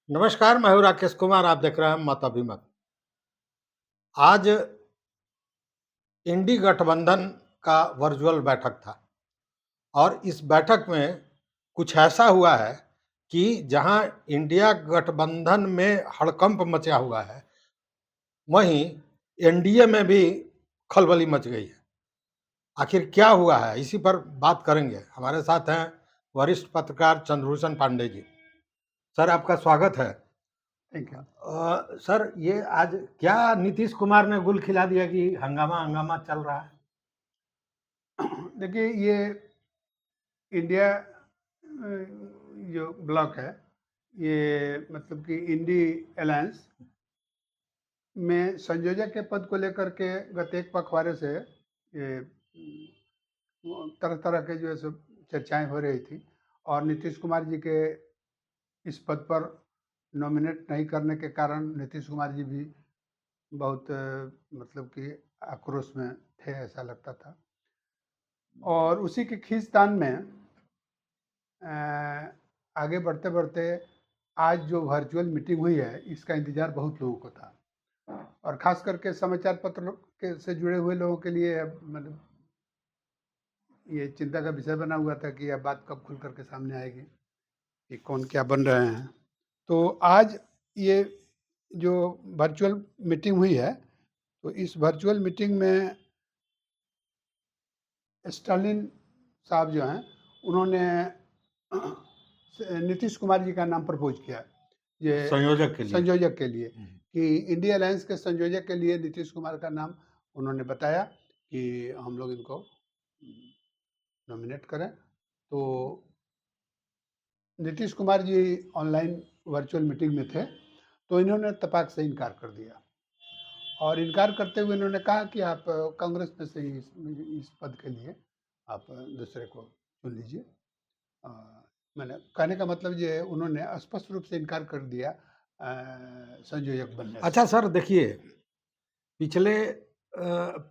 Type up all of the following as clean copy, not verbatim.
नमस्कार, मैं हूँ राकेश कुमार। आप देख रहे हैं मत अभिमत। आज इंडी गठबंधन का वर्चुअल बैठक था और इस बैठक में कुछ ऐसा हुआ है कि जहां इंडिया गठबंधन में हड़कंप मचा हुआ है, वहीं एनडीए में भी खलबली मच गई है। आखिर क्या हुआ है, इसी पर बात करेंगे। हमारे साथ हैं वरिष्ठ पत्रकार चंद्रभूषण पांडे जी। सर, आपका स्वागत है। Thank you. सर, ये आज क्या नीतीश कुमार ने गुल खिला दिया कि हंगामा हंगामा चल रहा है? देखिए, ये इंडिया जो ब्लॉक है, ये मतलब कि इंडी अलायंस में संयोजक के पद को लेकर के गत एक पखवाड़े से ये तरह तरह के जो है सो चर्चाएं हो रही थी और नीतीश कुमार जी के इस पद पर नॉमिनेट नहीं करने के कारण नीतीश कुमार जी भी बहुत मतलब कि आक्रोश में थे, ऐसा लगता था। और उसी के खींचतान में आगे बढ़ते बढ़ते आज जो वर्चुअल मीटिंग हुई है, इसका इंतजार बहुत लोगों को था और खास करके समाचार पत्र के से जुड़े हुए लोगों के लिए मतलब ये चिंता का विषय बना हुआ था कि यह बात कब खुल करके सामने आएगी कि कौन क्या बन रहे हैं। तो आज ये जो वर्चुअल मीटिंग हुई है, तो इस वर्चुअल मीटिंग में स्टालिन साहब जो हैं, उन्होंने नीतीश कुमार जी का नाम प्रपोज किया ये संयोजक के लिए। संयोजक के लिए कि इंडिया अलायंस के संयोजक के लिए नीतीश कुमार का नाम उन्होंने बताया कि हम लोग इनको नॉमिनेट करें। तो Nitish Kumar ji online virtual meeting में थे, तो इन्होंने तपाक से इनकार कर दिया और इनकार करते हुए इन्होंने कहा कि आप कांग्रेस में से ही इस पद के लिए आप दूसरे को चुन लीजिए। मैंने कहने का मतलब ये उन्होंने स्पष्ट रूप से इनकार कर दिया संयोजक बनने से। अच्छा सर, देखिए, पिछले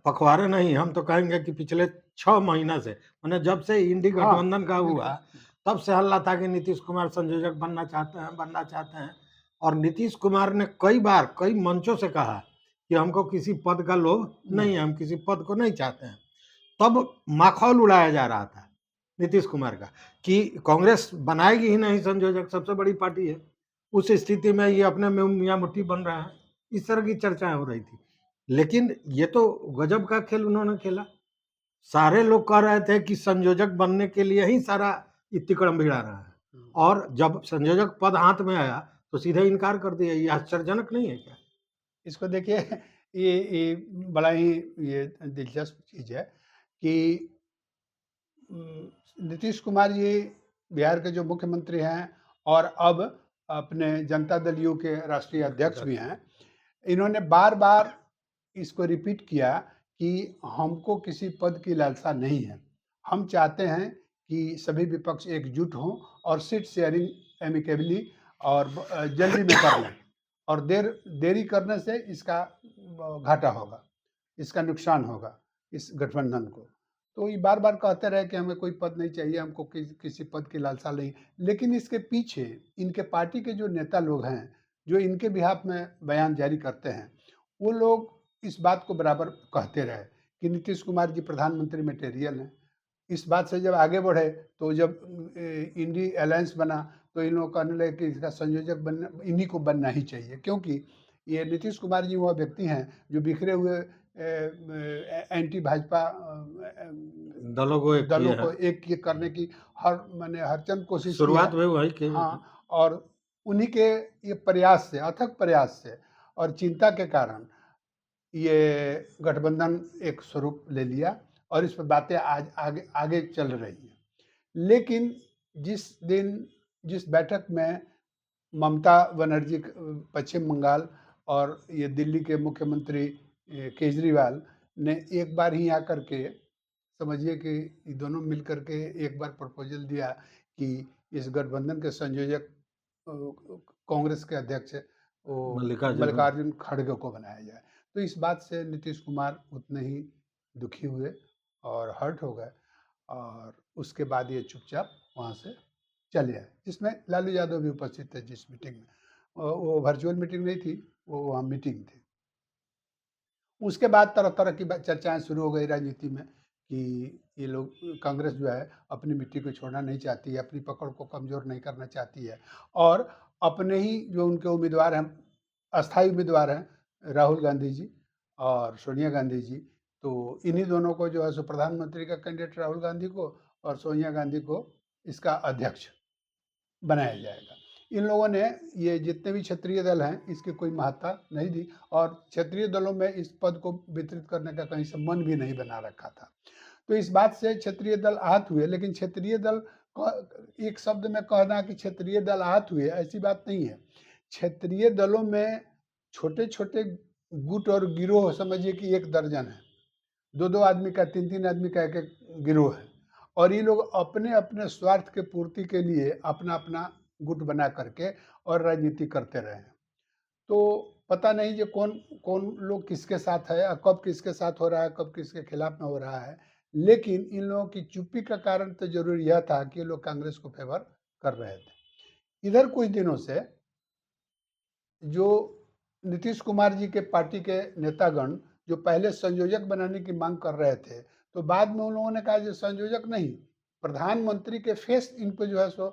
पखवाड़े नहीं, हम तो कहेंगे कि पिछले 6 महीना से, माने जब से इंडी हाँ, गठबंधन का हुआ, बिल्कुल। तब से हल्ला था कि नीतीश कुमार संयोजक बनना चाहते हैं। और नीतीश कुमार ने कई बार कई मंचों से कहा कि हमको किसी पद का लोभ नहीं है, हम किसी पद को नहीं चाहते हैं। तब माखौल उड़ाया जा रहा था नीतीश कुमार का कि कांग्रेस बनाएगी ही नहीं संयोजक, सबसे बड़ी पार्टी है। उस स्थिति में ये अपने में मियाँ मुट्ठी बन रहा है, इस तरह की चर्चाएं हो रही थी। लेकिन ये तो गजब का खेल उन्होंने खेला। सारे लोग कह रहे थे कि संयोजक बनने के लिए ही सारा इत्तिकड़म भिड़ा रहा है, और जब संयोजक पद हाथ में आया तो सीधे इनकार कर दिया। ये आश्चर्यजनक नहीं है क्या? इसको देखिए, ये बड़ा ही ये दिलचस्प चीज़ है कि नीतीश कुमार जी बिहार के जो मुख्यमंत्री हैं और अब अपने जनता दल यू के राष्ट्रीय अध्यक्ष भी हैं, इन्होंने बार-बार इसको रिपीट किया कि हमको किसी पद की लालसा नहीं है। हम चाहते हैं कि सभी विपक्ष एकजुट हों और सीट शेयरिंग एमिकेबली और जल्दी में कर लें और देरी करने से इसका घाटा होगा, इसका नुकसान होगा इस गठबंधन को। तो ये बार-बार कहते रहे कि हमें कोई पद नहीं चाहिए, हमको किसी पद की लालसा नहीं। लेकिन इसके पीछे इनके पार्टी के जो नेता लोग हैं, जो इनके बिहाफ में बयान जारी करते हैं, वो लोग इस बात को बराबर कहते रहे कि नीतीश कुमार जी प्रधानमंत्री मटेरियल हैं। इस बात से जब आगे बढ़े, तो जब इंडी अलायंस बना, तो इन लोग कहने लगे कि इसका संयोजक बनना इन्हीं को बनना ही चाहिए, क्योंकि ये नीतीश कुमार जी वह व्यक्ति हैं जो बिखरे हुए एंटी भाजपा दलों को एक करने की हर चंद कोशिश की शुरुआत है। में वही की थी। हाँ, और उन्हीं के ये प्रयास से, अथक प्रयास से और चिंता के कारण ये गठबंधन एक स्वरूप ले लिया और इस पर बातें आज आगे आगे चल रही हैं। लेकिन जिस दिन जिस बैठक में ममता बनर्जी पश्चिम बंगाल और ये दिल्ली के मुख्यमंत्री केजरीवाल ने एक बार ही आकर के, समझिए कि ये दोनों मिल कर के एक बार प्रपोजल दिया कि इस गठबंधन के संयोजक कांग्रेस के अध्यक्ष वो मल्लिकार्जुन खड़गे को बनाया जाए। तो इस बात से नीतीश कुमार उतने ही दुखी हुए और हर्ट हो गए और उसके बाद ये चुपचाप वहाँ से चले आए, जिसमें लालू यादव भी उपस्थित थे जिस मीटिंग में। वो वर्चुअल मीटिंग नहीं थी, वो वहाँ मीटिंग थी। उसके बाद तरह-तरह की चर्चाएँ शुरू हो गई राजनीति में कि ये लोग कांग्रेस जो है अपनी मिट्टी को छोड़ना नहीं चाहती है, अपनी पकड़ को कमज़ोर नहीं करना चाहती है और अपने ही जो उनके उम्मीदवार हैं, अस्थायी उम्मीदवार हैं राहुल गांधी जी और सोनिया गांधी जी, तो इन्हीं दोनों को जो है सो प्रधानमंत्री का कैंडिडेट राहुल गांधी को और सोनिया गांधी को इसका अध्यक्ष बनाया जाएगा। इन लोगों ने ये जितने भी क्षत्रिय दल हैं इसकी कोई महत्ता नहीं दी और क्षत्रिय दलों में इस पद को वितरित करने का कहीं से मन भी नहीं बना रखा था। तो इस बात से क्षत्रिय दल आहत हुए, लेकिन क्षत्रिय दल एक शब्द में कहना कि क्षत्रिय दल आहत हुए, ऐसी बात नहीं है। क्षेत्रीय दलों में छोटे-छोटे गुट और गिरोह समझिए कि 1 दर्जन है। 2-2 आदमी का, 3-3 आदमी का एक-एक गिरोह है और ये लोग अपने-अपने स्वार्थ के पूर्ति के लिए अपना-अपना गुट बना करके और राजनीति करते रहे हैं। तो पता नहीं ये कौन कौन लोग किसके साथ है और कब किसके साथ हो रहा है, कब किसके खिलाफ में हो रहा है। लेकिन इन लोगों की चुप्पी का कारण तो ज़रूर यह था कि ये लोग कांग्रेस को फ़ेवर कर रहे थे। इधर कुछ दिनों से जो नीतीश कुमार जी के पार्टी के नेतागण जो पहले संयोजक बनाने की मांग कर रहे थे, तो बाद में उन लोगों ने कहा जो संयोजक नहीं, प्रधानमंत्री के फेस इन पे जो है सो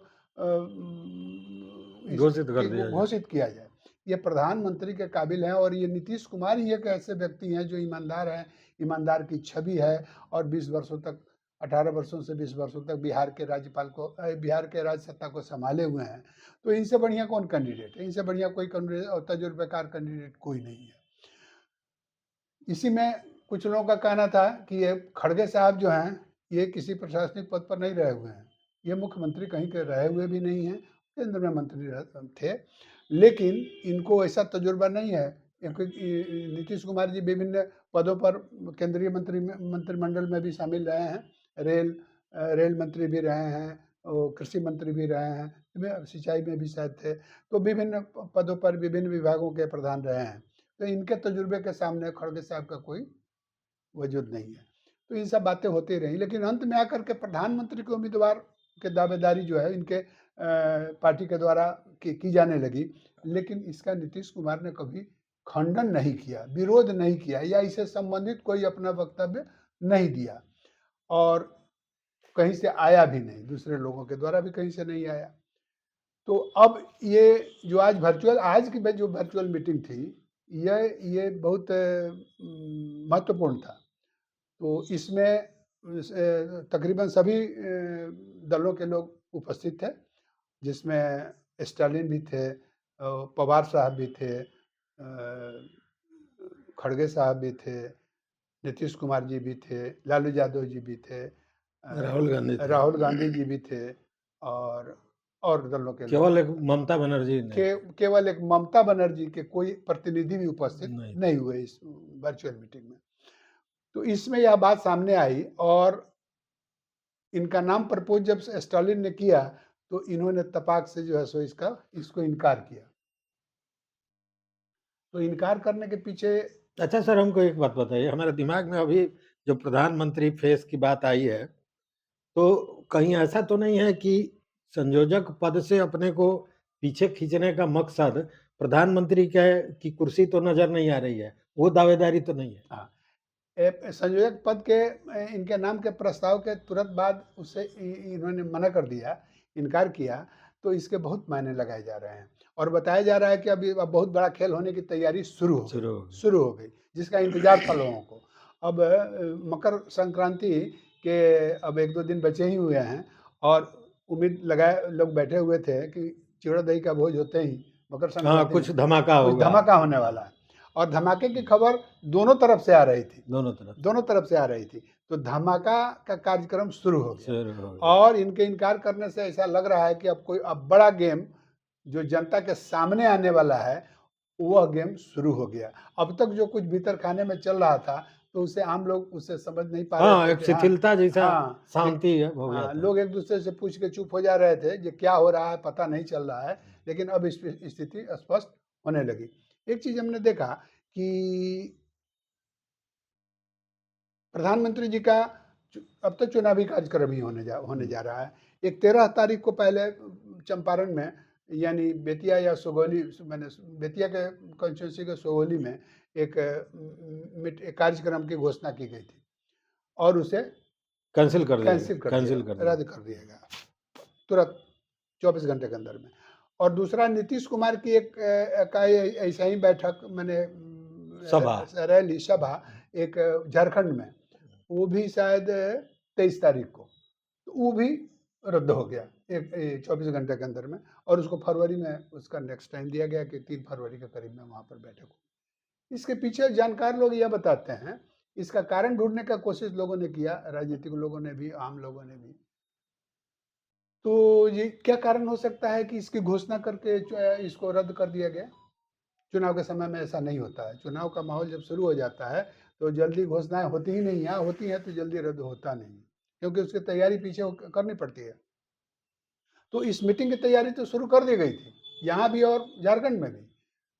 घोषित कर दिया जाए। घोषित किया जाए। ये प्रधानमंत्री के काबिल हैं और ये नीतीश कुमार ही एक ऐसे व्यक्ति हैं जो ईमानदार हैं, ईमानदार की छवि है और 20 वर्षों तक 18 वर्षों से 20 वर्षों तक बिहार के राज्यपाल को बिहार के राज्य सत्ता को संभाले हुए हैं। तो इनसे बढ़िया कौन कैंडिडेट है? इनसे बढ़िया कोई कैंडिडेट और तजुर्बेकार कैंडिडेट कोई नहीं है। इसी में कुछ लोगों का कहना था कि ये खड़गे साहब जो हैं, ये किसी प्रशासनिक पद पर नहीं रहे हुए हैं। ये मुख्यमंत्री कहीं के रहे हुए भी नहीं हैं, केंद्र में मंत्री थे, लेकिन इनको ऐसा तजुर्बा नहीं है क्योंकि नीतीश कुमार जी विभिन्न पदों पर केंद्रीय मंत्रिमंडल में भी शामिल रहे हैं। रेल मंत्री भी रहे हैं और कृषि मंत्री भी रहे हैं, सिंचाई में भी शायद थे। तो विभिन्न पदों पर विभिन्न विभागों के प्रधान रहे हैं। तो इनके तजुर्बे के सामने खड़गे साहब का कोई वजूद नहीं है। तो ये सब बातें होती रही, लेकिन अंत में आकर के प्रधानमंत्री के उम्मीदवार के दावेदारी जो है इनके पार्टी के द्वारा की जाने लगी, लेकिन इसका नीतीश कुमार ने कभी खंडन नहीं किया, विरोध नहीं किया या इससे संबंधित कोई अपना वक्तव्य नहीं दिया और कहीं से आया भी नहीं, दूसरे लोगों के द्वारा भी कहीं से नहीं आया। तो अब ये जो आज की जो वर्चुअल मीटिंग थी, ये बहुत महत्वपूर्ण था। तो इसमें तकरीबन सभी दलों के लोग उपस्थित थे, जिसमें स्टालिन भी थे, पवार साहब भी थे, खड़गे साहब भी थे, नीतीश कुमार जी भी थे, लालू यादव जी भी थे, राहुल गांधी जी भी थे और दलों के केवल एक ममता बनर्जी केवल एक ममता बनर्जी के कोई प्रतिनिधि भी उपस्थित नहीं हुए इस वर्चुअल मीटिंग में। तो इसमें यह बात सामने आई और इनका नाम प्रपोज जब स्टालिन ने किया तो इन्होंने तपाक से जो है सो इसको इनकार किया। तो इनकार करने के पीछे अच्छा सर, हमको एक बात बताइए, हमारे दिमाग में अभी जो प्रधानमंत्री फेस की बात आई है, तो कहीं ऐसा तो नहीं है कि संयोजक पद से अपने को पीछे खींचने का मकसद प्रधानमंत्री की कुर्सी तो नजर नहीं आ रही है, वो दावेदारी तो नहीं है? हाँ, संयोजक पद के इनके नाम के प्रस्ताव के तुरंत बाद उससे इन्होंने मना कर दिया, इनकार किया, तो इसके बहुत मायने लगाए जा रहे हैं और बताया जा रहा है कि अभी अब बहुत बड़ा खेल होने की तैयारी शुरू हो गई, जिसका इंतजार था लोगों को। अब मकर संक्रांति के अब 1-2 दिन बचे ही हुए हैं और उम्मीद लगाए लोग बैठे हुए थे कि चिवड़ा दही का भोज होते ही मकर संक्रांति कुछ धमाका होने वाला है और धमाके की खबर दोनों तरफ से आ रही थी, दोनों तरफ से आ रही थी। तो धमाका का कार्यक्रम शुरू हो गया और इनके इनकार करने से ऐसा लग रहा है कि अब बड़ा गेम जो जनता के सामने आने वाला है, वह गेम शुरू हो गया। अब तक जो कुछ भीतर खाने में चल रहा था, तो उसे आम लोग उसे समझ नहीं पा रहे थे। एक शिथिलता जैसा शांति हो गया था। लोग एक दूसरे से पूछ के चुप हो जा रहे थे, ये क्या हो रहा है पता नहीं चल रहा है, लेकिन अब स्थिति स्पष्ट होने लगी। एक चीज हमने देखा कि प्रधानमंत्री जी का अब तक चुनावी कार्यक्रम ही होने जा रहा है। एक 13 तारीख को पहले चंपारण में यानी बेतिया या सुगौली, मैंने बेतिया के कॉन्स्टिट्यूंसी के सुगौली में एक कार्यक्रम की घोषणा की गई थी और उसे कैंसिल कर दिया कैंसिल कर दिया, रद्द कर दिया गया तुरंत 24 घंटे के अंदर में। और दूसरा, नीतीश कुमार की एक ऐसा ही बैठक, मैंने रैली सभा एक झारखंड में, वो भी शायद 23 तारीख को, तो वो भी रद्द हो गया 24 घंटे के अंदर में। और उसको फरवरी में उसका नेक्स्ट टाइम दिया गया कि 3 फरवरी के करीब में वहाँ पर बैठक हो। इसके पीछे जानकार लोग यह बताते हैं, इसका कारण ढूंढने का कोशिश लोगों ने किया, राजनीतिक लोगों ने भी, आम लोगों ने भी। तो ये क्या कारण हो सकता है कि इसकी घोषणा करके इसको रद्द कर दिया गया? चुनाव के समय में ऐसा नहीं होता है। चुनाव का माहौल जब शुरू हो जाता है तो जल्दी घोषणाएं होती ही नहीं है, होती है तो जल्दी रद्द होता नहीं, क्योंकि उसकी तैयारी पीछे करनी पड़ती है। तो इस मीटिंग की तैयारी तो शुरू कर दी गई थी, यहाँ भी और झारखंड में भी।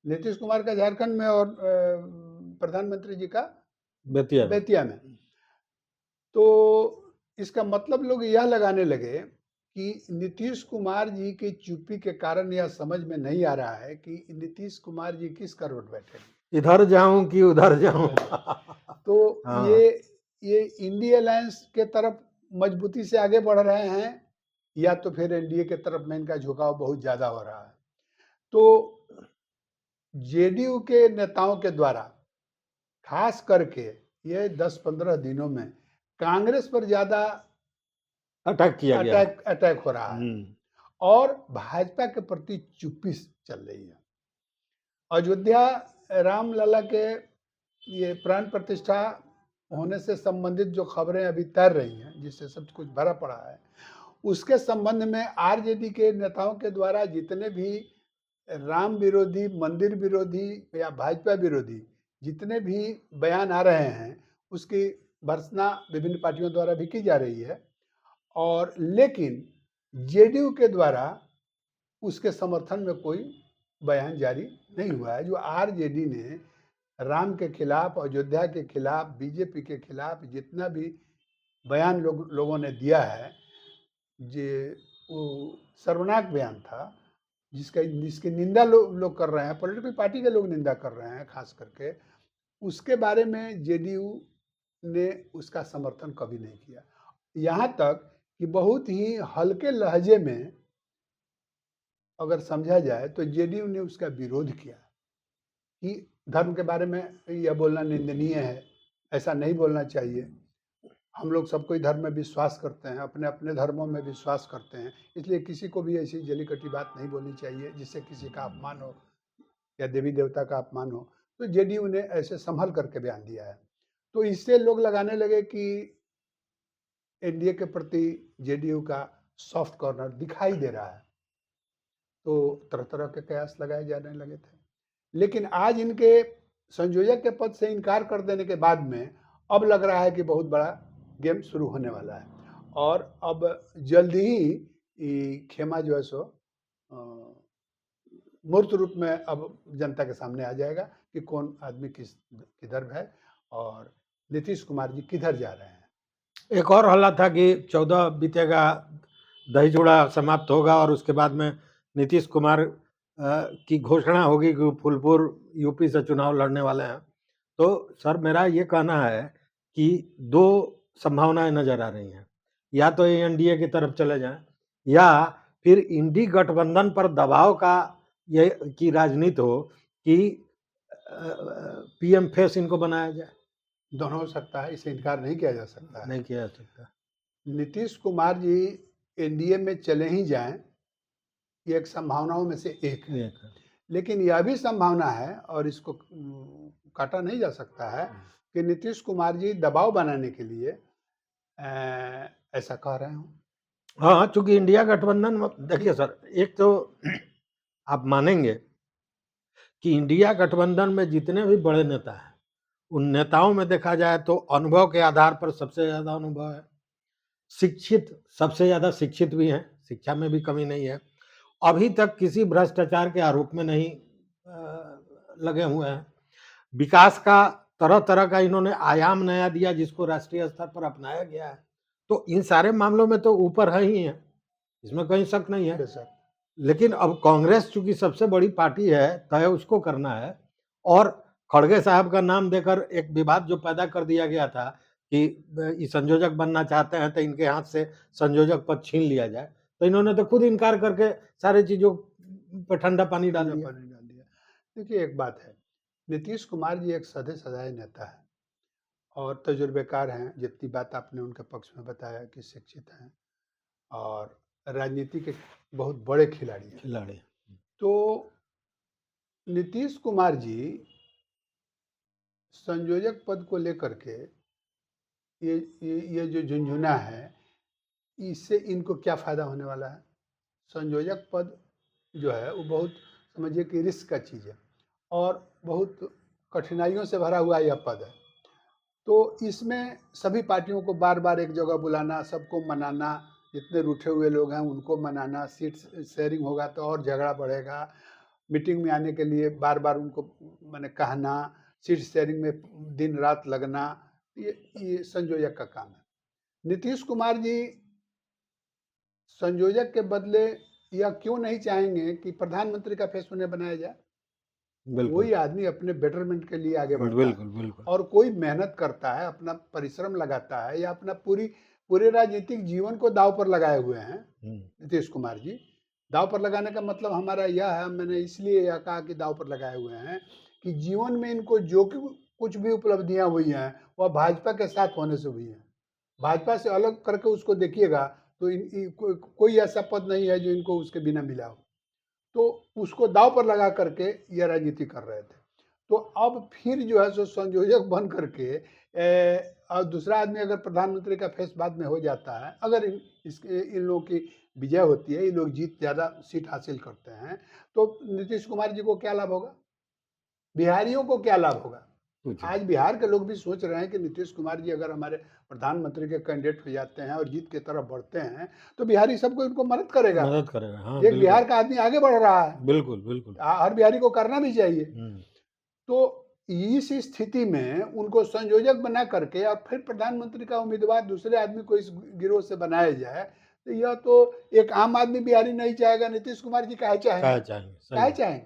नीतीश कुमार का झारखंड में और प्रधानमंत्री जी का बेतिया में। तो इसका मतलब लोग यह लगाने लगे कि नीतीश कुमार जी की चुप्पी के कारण यह समझ में नहीं आ रहा है कि नीतीश कुमार जी किस करवट बैठे, इधर जाऊं कि उधर जाऊं। तो ये इंडिया अलायंस के तरफ मजबूती से आगे बढ़ रहे हैं या तो फिर एनडीए के तरफ में इनका झुकाव बहुत ज्यादा हो रहा है। तो जेडीयू के नेताओं के द्वारा खास करके ये 10-15 दिनों में कांग्रेस पर ज्यादा अटैक हो रहा है और भाजपा के प्रति चुप्पी चल रही है। अयोध्या रामलला के ये प्राण प्रतिष्ठा होने से संबंधित जो खबरें अभी तैर रही हैं, जिससे सब कुछ भरा पड़ा है, उसके संबंध में आरजेडी के नेताओं के द्वारा जितने भी राम विरोधी, मंदिर विरोधी या भाजपा विरोधी जितने भी बयान आ रहे हैं, उसकी भर्त्सना विभिन्न पार्टियों द्वारा भी की जा रही है। और लेकिन जेडीयू के द्वारा उसके समर्थन में कोई बयान जारी नहीं हुआ है। जो आरजेडी ने राम के खिलाफ, अयोध्या के खिलाफ, बीजेपी के खिलाफ जितना भी बयान लोगों ने दिया है, वो सर्वनाक बयान था, जिसकी निंदा लोग कर रहे हैं, पॉलिटिकल पार्टी के लोग निंदा कर रहे हैं खास करके, उसके बारे में जेडीयू ने उसका समर्थन कभी नहीं किया। यहाँ तक कि बहुत ही हल्के लहजे में अगर समझा जाए तो जेडीयू ने उसका विरोध किया कि धर्म के बारे में यह बोलना निंदनीय है, ऐसा नहीं बोलना चाहिए। हम लोग सब कोई धर्म में विश्वास करते हैं, अपने अपने धर्मों में विश्वास करते हैं, इसलिए किसी को भी ऐसी जली कटी बात नहीं बोलनी चाहिए जिससे किसी का अपमान हो या देवी देवता का अपमान हो। तो जेडीयू ने ऐसे संभल करके बयान दिया है। तो इससे लोग लगाने लगे कि एनडीए के प्रति जेडीयू का सॉफ्ट कॉर्नर दिखाई दे रहा है, तो तरह तरह के कयास लगाए जाने लगे थे। लेकिन आज इनके संयोजक के पद से इनकार कर देने के बाद में अब लग रहा है कि बहुत बड़ा गेम शुरू होने वाला है और अब जल्द ही खेमा जो है सो मूर्त रूप में अब जनता के सामने आ जाएगा कि कौन आदमी किधर है और नीतीश कुमार जी किधर जा रहे हैं। एक और हल्ला था कि 14 बीतेगा, दही चूड़ा समाप्त होगा और उसके बाद में नीतीश कुमार की घोषणा होगी कि फूलपुर यूपी से चुनाव लड़ने वाले हैं। तो सर मेरा ये कहना है कि दो संभावनाएं नजर आ रही हैं, या तो ये एनडीए की तरफ चले जाएं या फिर इंडी गठबंधन पर दबाव का ये की राजनीति हो कि पीएम फेस इनको बनाया जाए। दोनों हो सकता है, इसे इनकार नहीं किया जा सकता है। नहीं किया जा सकता। नीतीश कुमार जी एनडीए में चले ही जाएं, ये एक संभावनाओं में से एक है। लेकिन यह भी संभावना है और इसको काटा नहीं जा सकता है कि नीतीश कुमार जी दबाव बनाने के लिए ऐसा कह रहे हो। हाँ, चूंकि इंडिया गठबंधन, देखिए सर, एक तो आप मानेंगे कि इंडिया गठबंधन में जितने भी बड़े नेता हैं, उन नेताओं में देखा जाए तो अनुभव के आधार पर सबसे ज्यादा अनुभव है, शिक्षित सबसे ज्यादा शिक्षित भी हैं, शिक्षा में भी कमी नहीं है, अभी तक किसी भ्रष्टाचार के आरोप में नहीं लगे हुए हैं, विकास का तरह तरह का इन्होंने आयाम नया दिया जिसको राष्ट्रीय स्तर पर अपनाया गया है। तो इन सारे मामलों में तो ऊपर है ही है, इसमें कहीं शक नहीं है। लेकिन अब कांग्रेस चूंकि सबसे बड़ी पार्टी है, तय उसको करना है। और खड़गे साहब का नाम देकर एक विवाद जो पैदा कर दिया गया था कि ये संयोजक बनना चाहते हैं तो इनके हाथ से संयोजक पद छीन लिया जाए, तो इन्होंने तो खुद इनकार करके सारी चीजों पे ठंडा पानी डाल दिया। देखिए, एक बात है, नीतीश कुमार जी एक सधे सधाए नेता है और तजुर्बेकार हैं। जितनी बात आपने उनके पक्ष में बताया कि शिक्षित हैं और राजनीति के बहुत बड़े खिलाड़ी हैं। खिलाड़ी। तो नीतीश कुमार जी संयोजक पद को लेकर के ये जो झुंझुना है, इससे इनको क्या फायदा होने वाला है? संयोजक पद जो है वो बहुत, समझिए कि रिस्क का चीज़ है और बहुत कठिनाइयों से भरा हुआ यह पद है। तो इसमें सभी पार्टियों को बार बार एक जगह बुलाना, सबको मनाना, जितने रूठे हुए लोग हैं उनको मनाना, सीट शेयरिंग होगा तो और झगड़ा बढ़ेगा, मीटिंग में आने के लिए बार बार उनको मैंने कहना, सीट शेयरिंग में दिन रात लगना, ये संयोजक का काम है। नीतीश कुमार जी संयोजक के बदले यह क्यों नहीं चाहेंगे कि प्रधानमंत्री का फेस उन्हें बनाया जाए? बिल्कुल कोई आदमी अपने बेटरमेंट के लिए आगे बढ़ता है बिल्कुल बिल्कुल। और कोई मेहनत करता है, अपना परिश्रम लगाता है या अपना पूरे राजनीतिक जीवन को दांव पर लगाए हुए हैं नीतीश कुमार जी। दांव पर लगाने का मतलब हमारा यह है, मैंने इसलिए यह कहा कि दांव पर लगाए हुए हैं कि जीवन में इनको जो कुछ भी उपलब्धियां हुई हैं वह भाजपा के साथ होने से हुई हैं। भाजपा से अलग करके उसको देखिएगा तो कोई ऐसा पद नहीं है जो इनको उसके बिना मिला हो। तो उसको दांव पर लगा करके ये राजनीति कर रहे थे। तो अब फिर जो है सो संयोजक बन करके और दूसरा आदमी अगर प्रधानमंत्री का फेस बाद में हो जाता है, अगर इन लोगों की विजय होती है, ये लोग जीत ज़्यादा सीट हासिल करते हैं, तो नीतीश कुमार जी को क्या लाभ होगा? बिहारियों को क्या लाभ होगा? आज बिहार के लोग भी सोच रहे हैं कि नीतीश कुमार जी अगर हमारे प्रधानमंत्री के कैंडिडेट हो जाते हैं और जीत की तरफ बढ़ते हैं, तो बिहारी सबको इनको मदद करेगा। हाँ, एक बिहार का आदमी आगे बढ़ रहा है, बिल्कुल बिल्कुल। हर बिहारी को करना भी चाहिए। तो इस स्थिति में उनको संयोजक बना करके और फिर प्रधानमंत्री का उम्मीदवार दूसरे आदमी को इस गिरोह से बनाया जाए, तो यह तो एक आम आदमी बिहारी नहीं चाहेगा। नीतीश कुमार जी काहे चाहेंगे?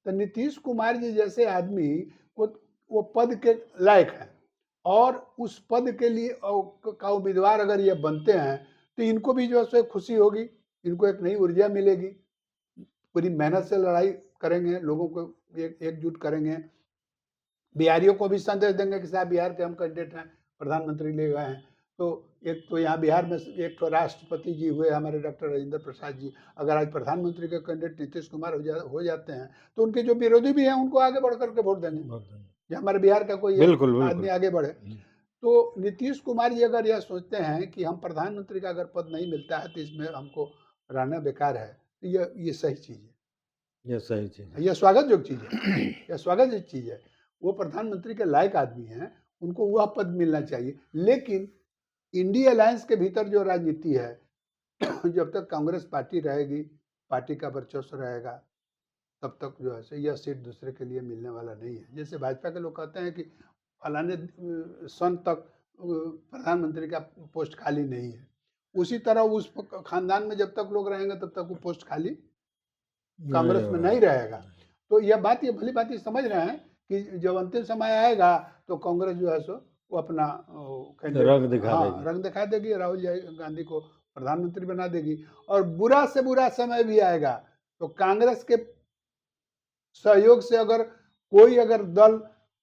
तो नीतीश कुमार जी जैसे आदमी को वो पद के लायक है और उस पद के लिए का उम्मीदवार अगर ये बनते हैं तो इनको भी जो है खुशी होगी, इनको एक नई ऊर्जा मिलेगी, पूरी मेहनत से लड़ाई करेंगे, लोगों को एकजुट करेंगे, बिहारियों को भी संदेश देंगे कि साहब बिहार के हम कैंडिडेट हैं, प्रधानमंत्री ले गए हैं। तो एक तो यहाँ बिहार में एक तो राष्ट्रपति जी हुए हमारे डॉक्टर राजेंद्र प्रसाद जी, अगर आज प्रधानमंत्री के कैंडिडेट नीतीश कुमार हो जाते हैं तो उनके जो विरोधी भी हैं उनको आगे बढ़ करके वोट देंगे, या हमारे बिहार का कोई आदमी आगे बढ़े। तो नीतीश कुमार जी अगर यह सोचते हैं कि हम प्रधानमंत्री का अगर पद नहीं मिलता है तो इसमें हमको रहना बेकार है, तो ये सही चीज़ है, ये सही चीज़ है, यह स्वागतयोग्य चीज़ है, यह स्वागतयोग्य चीज़ है। वो प्रधानमंत्री के लायक आदमी हैं, उनको वह पद मिलना चाहिए। लेकिन इंडिया अलायंस के भीतर जो राजनीति है, जब तक कांग्रेस पार्टी रहेगी, पार्टी का वर्चस्व रहेगा, तब तक जो है यह सीट दूसरे के लिए मिलने वाला नहीं है। जैसे भाजपा के लोग कहते हैं कि फलाने सन तक प्रधानमंत्री का पोस्ट खाली नहीं है, उसी तरह उस खानदान में जब तक लोग रहेंगे तब तक वो पोस्ट खाली कांग्रेस में नहीं रहेगा। तो यह बात, ये भली बात समझ रहे हैं कि जब अंतिम समय आएगा तो कांग्रेस जो है सो वो अपना रंग दिखा देगी, राहुल गांधी को प्रधानमंत्री बना देगी। और बुरा से बुरा समय भी आएगा तो कांग्रेस के सहयोग से अगर कोई दल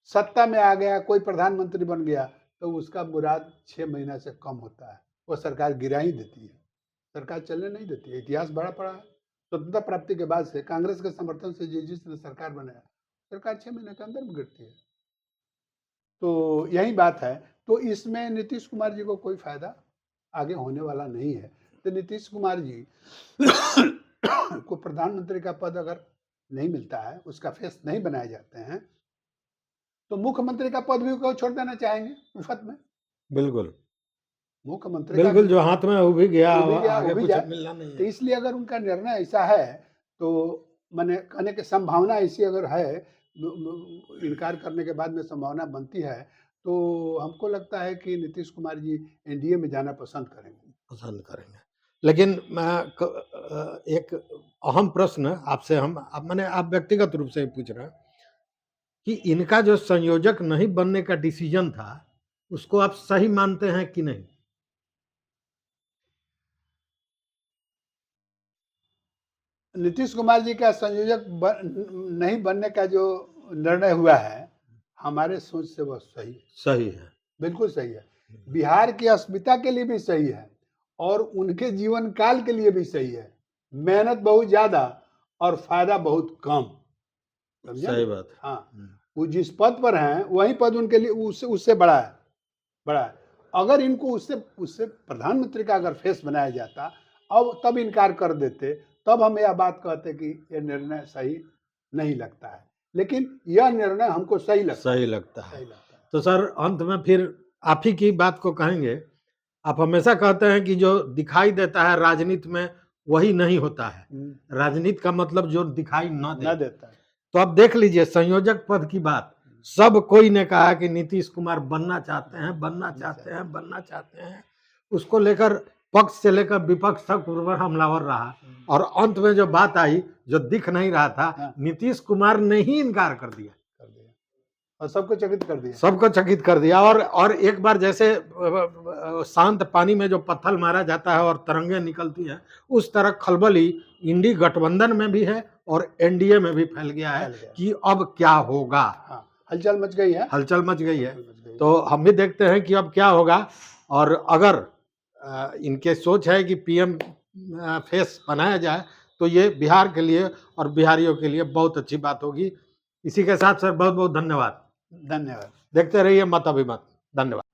सत्ता में आ गया, कोई प्रधानमंत्री बन गया, तो उसका मुराद 6 महीना से कम होता है, वो सरकार गिरा ही देती है, सरकार चलने नहीं देती है। इतिहास बड़ा पड़ा है, स्वतंत्रता प्राप्ति के बाद से कांग्रेस के समर्थन से जिसने सरकार बनाया, सरकार 6 महीने के अंदर में गिरती है। तो यही बात है। तो इसमें नीतीश कुमार जी को कोई फायदा आगे होने वाला नहीं है। तो नीतीश कुमार जी को प्रधानमंत्री का पद अगर नहीं मिलता है, उसका फेस नहीं बनाए जाते हैं, तो मुख्यमंत्री का पद भी को छोड़ देना चाहेंगे मुफ्त में। बिल्कुल मुख्यमंत्री बिल्कुल, जो हाथ में वो भी गया आगे कुछ मिलना नहीं है। तो इसलिए अगर उनका निर्णय ऐसा है तो मैंने कहने की संभावना ऐसी अगर है, इनकार करने के बाद में संभावना बनती है, तो हमको लगता है कि नीतीश कुमार जी एनडीए में जाना पसंद करेंगे। लेकिन एक अहम प्रश्न आपसे मैंने आप व्यक्तिगत रूप से पूछ रहे हैं कि इनका जो संयोजक नहीं बनने का डिसीजन था, उसको आप सही मानते हैं कि नहीं? नीतीश कुमार जी का संयोजक नहीं बनने का जो निर्णय हुआ है, हमारे सोच से वह सही है, बिल्कुल सही है। बिहार की अस्मिता के लिए भी सही है और उनके जीवन काल के लिए भी सही है। मेहनत बहुत ज्यादा और फायदा बहुत कम। समझे सही ना? बात है। हाँ, वो जिस पद पर हैं वही पद उनके लिए उससे बड़ा है। अगर इनको उससे प्रधानमंत्री का अगर फेस बनाया जाता, अब तब इनकार कर देते, तब हम यह बात कहते कि ये निर्णय सही नहीं लगता है। लेकिन यह निर्णय हमको सही लगता सही है। लगता है। सही लगता है। तो सर अंत में फिर आप ही की बात को कहेंगे। आप हमेशा कहते हैं कि जो दिखाई देता है राजनीति में वही नहीं होता है। राजनीति का मतलब जो दिखाई न न देता है। तो अब देख लीजिए संयोजक पद की बात, सब कोई ने कहा कि नीतीश कुमार बनना चाहते हैं। उसको लेकर पक्ष से लेकर विपक्ष तक उर्वर हमलावर रहा और अंत में जो बात आई, जो दिख नहीं रहा था, नीतीश कुमार ने ही इनकार कर दिया और सबको चकित कर दिया। और एक बार जैसे शांत पानी में जो पत्थर मारा जाता है और तरंगे निकलती हैं, उस तरह खलबली इंडी गठबंधन में भी है और एनडीए में भी फैल गया है कि अब क्या होगा। हलचल मच गई है। तो हम भी देखते हैं कि अब क्या होगा। और अगर इनके सोच है कि पीएम फेस बनाया जाए तो ये बिहार के लिए और बिहारियों के लिए बहुत अच्छी बात होगी। इसी के साथ सर बहुत बहुत धन्यवाद। धन्यवाद। देखते रहिए मत अभिमत। धन्यवाद।